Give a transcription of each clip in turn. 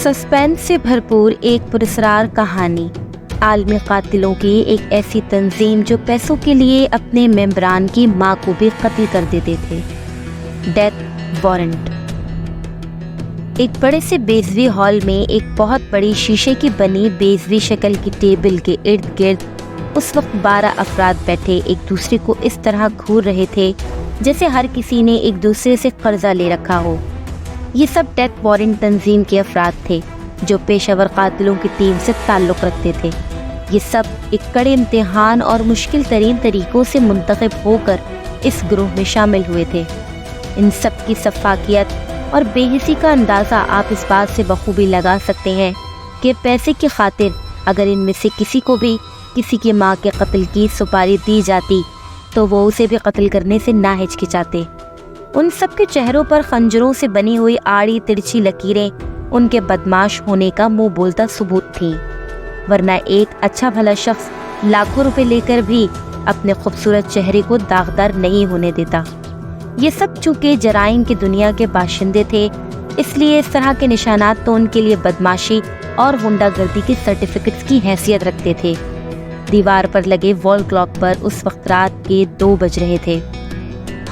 Suspense سے بھرپور ایک پراسرار کہانی، عالمی قاتلوں کی ایک ایسی تنظیم جو پیسوں کے لیے اپنے ممبران کی ماں کو بھی قتل کر دیتے تھے۔ Death warrant. ایک بڑے سے بیضوی ہال میں ایک بہت بڑی شیشے کی بنی بیضوی شکل کی ٹیبل کے ارد گرد اس وقت 12 افراد بیٹھے ایک دوسرے کو اس طرح گھور رہے تھے جیسے ہر کسی نے ایک دوسرے سے قرضہ لے رکھا ہو۔ یہ سب ڈیتھ وارنٹ تنظیم کے افراد تھے جو پیشہ ور قاتلوں کی ٹیم سے تعلق رکھتے تھے۔ یہ سب ایک کڑے امتحان اور مشکل ترین طریقوں سے منتخب ہو کر اس گروہ میں شامل ہوئے تھے۔ ان سب کی شفافیت اور بے حسی کا اندازہ آپ اس بات سے بخوبی لگا سکتے ہیں کہ پیسے کی خاطر اگر ان میں سے کسی کو بھی کسی کی ماں کے قتل کی سپاری دی جاتی تو وہ اسے بھی قتل کرنے سے نہ ہچکچاتے۔ ان سب کے چہروں پر خنجروں سے بنی ہوئی آڑی ترچھی لکیریں ان کے بدمعاش ہونے کا منہ بولتا ثبوت تھیں، ورنہ ایک اچھا بھلا شخص لاکھوں روپے لے کر بھی اپنے خوبصورت چہرے کو داغدار نہیں ہونے دیتا۔ یہ سب چونکہ جرائم کی دنیا کے باشندے تھے، اس لیے اس طرح کے نشانات تو ان کے لیے بدمعاشی اور غنڈہ گردی کے سرٹیفکیٹس کی حیثیت رکھتے تھے۔ دیوار پر لگے وال کلاک پر اس وقت رات کے 2 بج رہے تھے۔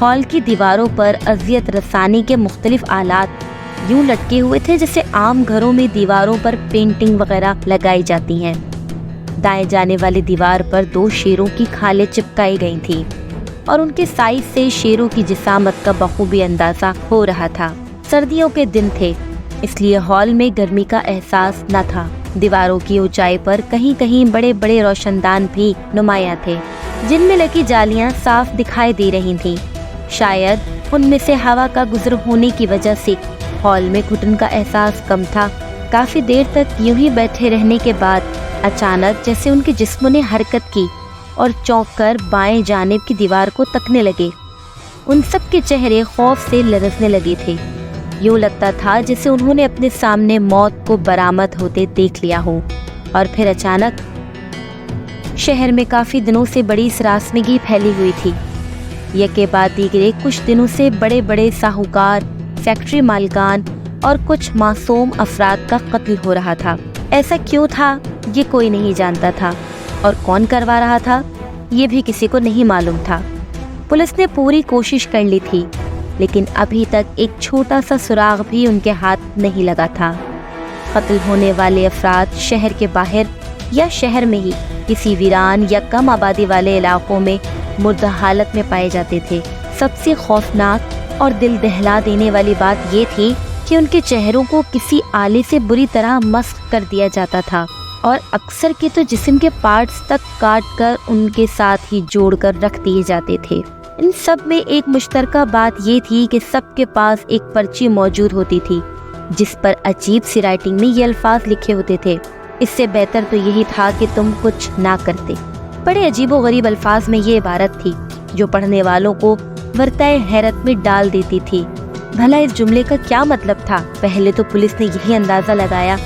ہال کی دیواروں پر اذیت رسانی کے مختلف آلات یوں لٹکے ہوئے تھے جیسے عام گھروں میں دیواروں پر پینٹنگ وغیرہ لگائی جاتی ہیں۔ دائیں جانے والی دیوار پر 2 شیروں کی کھالیں چپکائی گئی تھیں اور ان کے سائز سے شیروں کی جسامت کا بخوبی اندازہ ہو رہا تھا۔ سردیوں کے دن تھے، اس لیے ہال میں گرمی کا احساس نہ تھا۔ دیواروں کی اونچائی پر کہیں کہیں بڑے بڑے روشن دان بھی نمایاں تھے جن میں لگی جالیاں صاف دکھائی دے رہی تھیں۔ شاید ان میں سے ہوا کا گزر ہونے کی وجہ سے ہال میں گھٹن کا احساس کم تھا۔ کافی دیر تک یوں ہی بیٹھے رہنے کے بعد اچانک جیسے ان کے جسموں نے حرکت کی اور چونک کر بائیں جانب کی دیوار کو تکنے لگے۔ ان سب کے چہرے خوف سے لرزنے لگے تھے، یوں لگتا تھا جیسے انہوں نے اپنے سامنے موت کو برآمد ہوتے دیکھ لیا ہو۔ اور پھر اچانک شہر میں کافی دنوں سے بڑی ہراسمگی پھیلی ہوئی تھی۔ یکے بعد دیگرے کچھ دنوں سے بڑے بڑے ساہوکار، فیکٹری مالکان اور کچھ معصوم افراد کا قتل ہو رہا تھا۔ ایسا کیوں تھا یہ کوئی نہیں جانتا تھا، اور کون کروا رہا تھا یہ بھی کسی کو نہیں معلوم تھا۔ پولیس نے پوری کوشش کر لی تھی لیکن ابھی تک ایک چھوٹا سا سراغ بھی ان کے ہاتھ نہیں لگا تھا۔ قتل ہونے والے افراد شہر کے باہر یا شہر میں ہی کسی ویران یا کم آبادی والے علاقوں میں مردہ حالت میں پائے جاتے تھے۔ سب سے خوفناک اور دل دہلا دینے والی بات یہ تھی کہ ان کے چہروں کو کسی آلے سے بری طرح مسخ کر دیا جاتا تھا اور اکثر کے تو جسم کے پارٹس تک کاٹ کر ان کے ساتھ ہی جوڑ کر رکھ دیے جاتے تھے۔ ان سب میں ایک مشترکہ بات یہ تھی کہ سب کے پاس ایک پرچی موجود ہوتی تھی جس پر عجیب سی رائٹنگ میں یہ الفاظ لکھے ہوتے تھے: اس سے بہتر تو یہی تھا کہ تم کچھ نہ کرتے۔ بڑے عجیب و غریب الفاظ میں یہ عبارت تھی جو پڑھنے والوں کو ورطۂ حیرت میں ڈال دیتی تھی۔ بھلا اس جملے کا کیا مطلب تھا؟ پہلے تو پولیس نے یہی اندازہ لگایا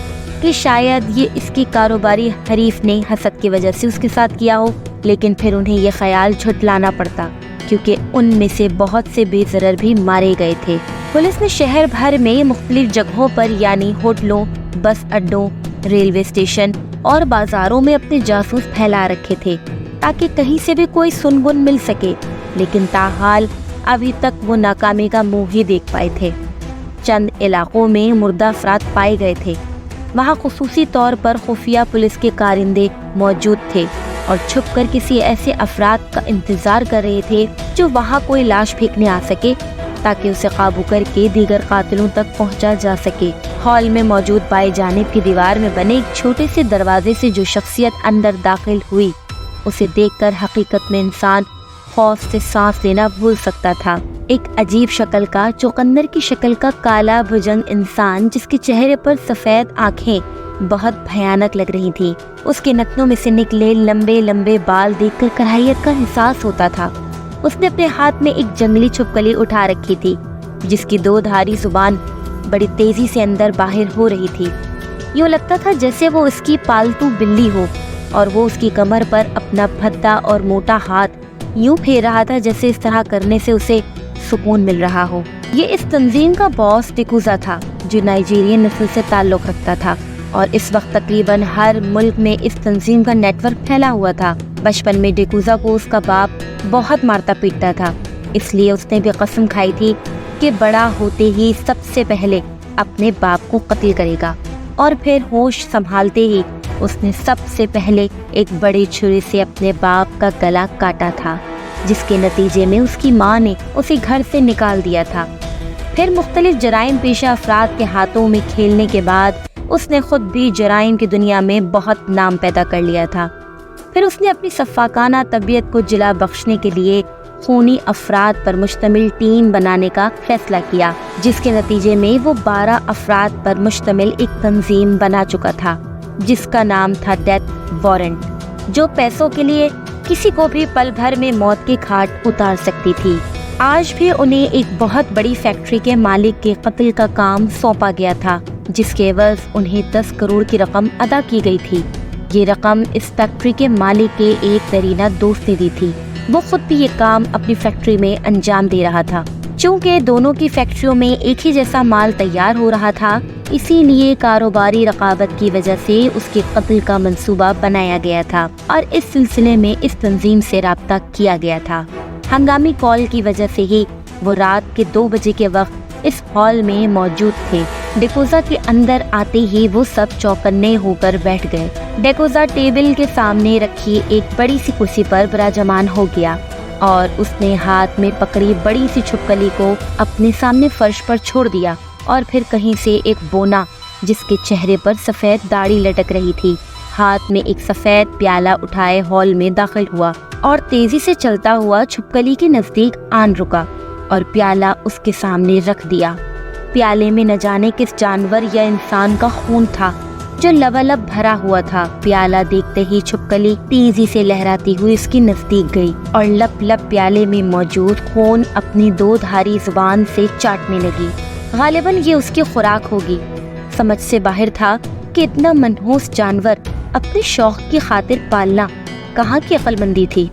کہ شاید یہ اس کی کاروباری حریف نے حسد کی وجہ سے اس کے ساتھ کیا ہو، لیکن پھر انہیں یہ خیال جھٹلانا پڑتا کیونکہ ان میں سے بہت سے بے ضرر بھی مارے گئے تھے۔ پولیس نے شہر بھر میں مختلف جگہوں پر یعنی ہوٹلوں، بس اڈوں، ریلوے اسٹیشن اور بازاروں میں اپنے جاسوس پھیلا رکھے تھے تاکہ کہیں سے بھی کوئی سن بن مل سکے، لیکن تاحال ابھی تک وہ ناکامی کا منہ ہی دیکھ پائے تھے۔ چند علاقوں میں مردہ افراد پائے گئے تھے، وہاں خصوصی طور پر خفیہ پولیس کے کارندے موجود تھے اور چھپ کر کسی ایسے افراد کا انتظار کر رہے تھے جو وہاں کوئی لاش پھینکنے آ سکے تاکہ اسے قابو کر کے دیگر قاتلوں تک پہنچا جا سکے۔ ہال میں موجود بائیں جانب کی دیوار میں بنے ایک چھوٹے سے دروازے سے جو شخصیت اندر داخل ہوئی اسے دیکھ کر حقیقت میں انسان خوف سے سانس لینا بھول سکتا تھا۔ ایک عجیب شکل کا، چوکندر کی شکل کا کالا بھجنگ انسان جس کے چہرے پر سفید آنکھیں بہت بھیانک لگ رہی تھیں۔ اس کے نتنوں میں سے نکلے لمبے لمبے بال دیکھ کر کراہیت کا احساس ہوتا تھا۔ اس نے اپنے ہاتھ میں ایک جنگلی چھپکلی اٹھا رکھی تھی جس کی 2 دھاری زبان بڑی تیزی سے اندر باہر ہو رہی تھی۔ یوں لگتا تھا جیسے وہ اس کی پالتو بلی ہو اور وہ اس کی کمر پر اپنا بھدا اور موٹا ہاتھ یوں پھیر رہا تھا جیسے اس طرح کرنے سے اسے سکون مل رہا ہو۔ یہ اس تنظیم کا باس ڈیکوزا تھا جو نائجیرین نسل سے تعلق رکھتا تھا، اور اس وقت تقریباً ہر ملک میں اس تنظیم کا نیٹ ورک پھیلا ہوا تھا۔ بچپن میں ڈیکوزا کو اس کا باپ بہت مارتا پیٹتا تھا، اس لیے اس نے بھی قسم کھائی تھی کہ بڑا ہوتے ہی سب سے پہلے اپنے باپ کو قتل کرے گا، اور پھر ہوش سنبھالتے ہی اس نے سب سے پہلے ایک بڑی چھری سے اپنے باپ کا گلا کاٹا تھا، جس کے نتیجے میں اس کی ماں نے اسے گھر سے نکال دیا تھا۔ پھر مختلف جرائم پیشہ افراد کے ہاتھوں میں کھیلنے کے بعد اس نے خود بھی جرائم کی دنیا میں بہت نام پیدا کر لیا تھا۔ پھر اس نے اپنی سفاکانہ طبیعت کو جلا بخشنے کے لیے خونی افراد پر مشتمل ٹیم بنانے کا فیصلہ کیا، جس کے نتیجے میں وہ 12 افراد پر مشتمل ایک تنظیم بنا چکا تھا جس کا نام تھا ڈیتھ وارنٹ، جو پیسوں کے لیے کسی کو بھی پل بھر میں موت کے گھاٹ اتار سکتی تھی۔ آج بھی انہیں ایک بہت بڑی فیکٹری کے مالک کے قتل کا کام سونپا گیا تھا، جس کے عوض انہیں 10 کروڑ کی رقم ادا کی گئی تھی۔ یہ رقم اس فیکٹری کے مالک کے ایک دیرینہ دوست نے دی تھی۔ وہ خود بھی یہ کام اپنی فیکٹری میں انجام دے رہا تھا۔ چونکہ دونوں کی فیکٹریوں میں ایک ہی جیسا مال تیار ہو رہا تھا، اسی لیے کاروباری رقابت کی وجہ سے اس کے قتل کا منصوبہ بنایا گیا تھا، اور اس سلسلے میں اس تنظیم سے رابطہ کیا گیا تھا۔ ہنگامی کال کی وجہ سے ہی وہ رات کے 2 بجے کے وقت اس ہال میں موجود تھے۔ ڈیکوزا کے اندر آتے ہی وہ سب چوکنے ہو کر بیٹھ گئے۔ ڈیکوزا ٹیبل کے سامنے رکھی ایک بڑی سی کرسی پر براجمان ہو گیا، اور اس نے ہاتھ میں پکڑی بڑی سی چھپکلی کو اپنے سامنے فرش پر چھوڑ دیا، اور پھر کہیں سے ایک بونا جس کے چہرے پر سفید داڑھی لٹک رہی تھی، ہاتھ میں ایک سفید پیالہ اٹھائے ہال میں داخل ہوا، اور تیزی سے چلتا ہوا چھپکلی کے نزدیک آن رکا اور پیالہ اس کے سامنے رکھ دیا۔ پیالے میں نہ جانے کس جانور یا انسان کا خون تھا جو لبالب بھرا ہوا تھا۔ پیالہ دیکھتے ہی چھپکلی تیزی سے لہراتی ہوئی اس کی نزدیک گئی، اور لپ لپ پیالے میں موجود خون اپنی 2 دھاری زبان سے چاٹنے لگی۔ غالباً یہ اس کی خوراک ہوگی۔ سمجھ سے باہر تھا کہ اتنا منحوس جانور اپنے شوق کی خاطر پالنا کہاں کی عقل مندی تھی۔